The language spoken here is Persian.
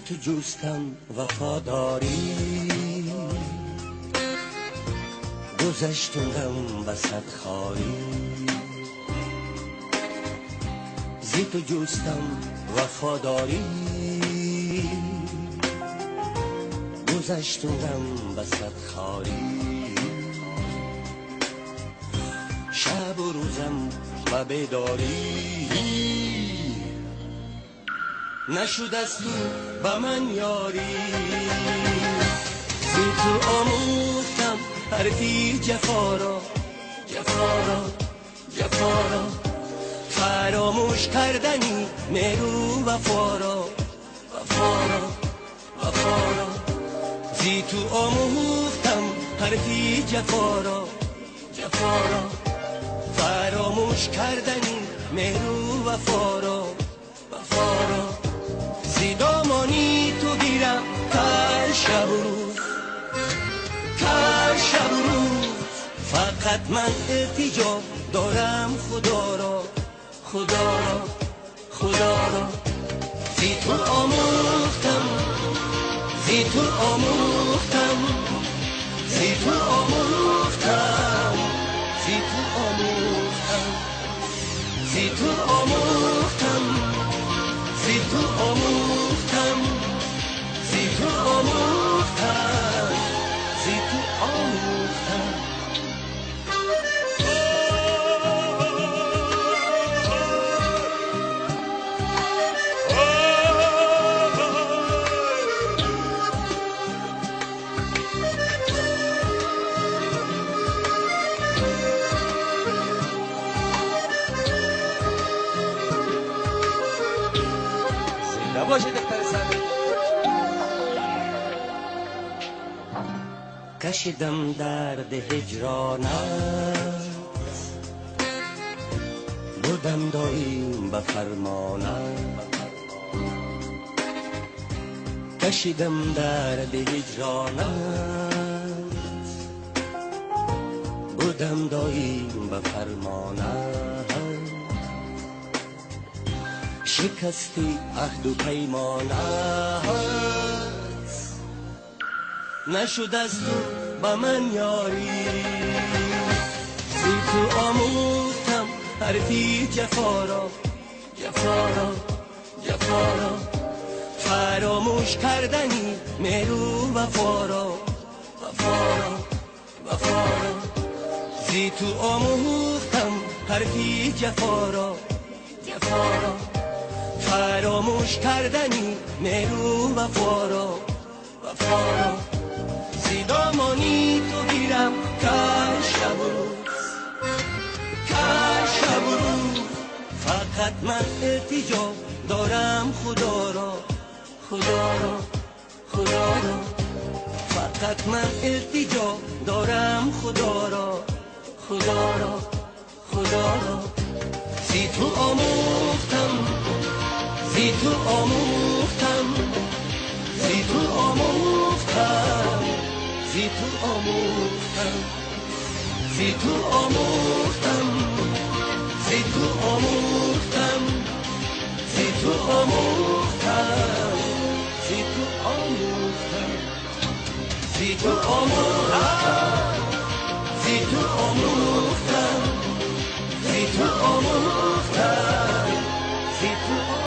تو جوستم وفاداری، گذشتم وسط خاری، زی تو جوستم وفاداری، گذشتم وسط خاری، شب و روزم و بیداری، نشد از تو با من یاری، زی تو آموختم حرفی جفا را، جفا را، جفا را، فراموش کردنی مهرو وفا را، وفا را، وفا را، زی تو آموختم حرفی جفا را، جفا را، فراموش کردنی مهرو وفا را، وفا را، زی دامانی تو گیرم کار شب و روز، کار شب و روز، فقط من التجا دارم خدا را، خدا را، خدا را، زی تو آموختم، زی تو آموختم، زی تو آموختم، زی تو آموختم، زی تو آموختم، زی تو آموختم، زی تو آموختم، زی تو آموختم. باشه دختر سر کشیدم درد هجرانت، بودم دایم به فرمانت، کشیدم درد هجرانت، بودم دایم به فرمانت، شکستی عهد و پیمانت، نشد از تو با من یاری، زی تو آموختم حرفی جفا را، جفا را، جفا را، فراموش کردنی مهرو وفا را، وفا را، وفا را، زی تو آموختم حرفی جفا را، جفا را، فراموش کردنی مهرو وفا را، وفا را، زی دامانی تو گیرم کار شب و روز، کار شب و روز، فقط من التجا دارم خدا را، خدا را، خدا را، فقط من التجا دارم خدا را، خدا را، خدا را، زی تو آموختم، زی تو آموختم، زی تو آموختم، زی تو آموختم، زی تو آموختم، زی تو آموختم، زی تو آموختم، زی تو آموختم، زی تو آموختم، زی تو آموختم، زی تو آموختم.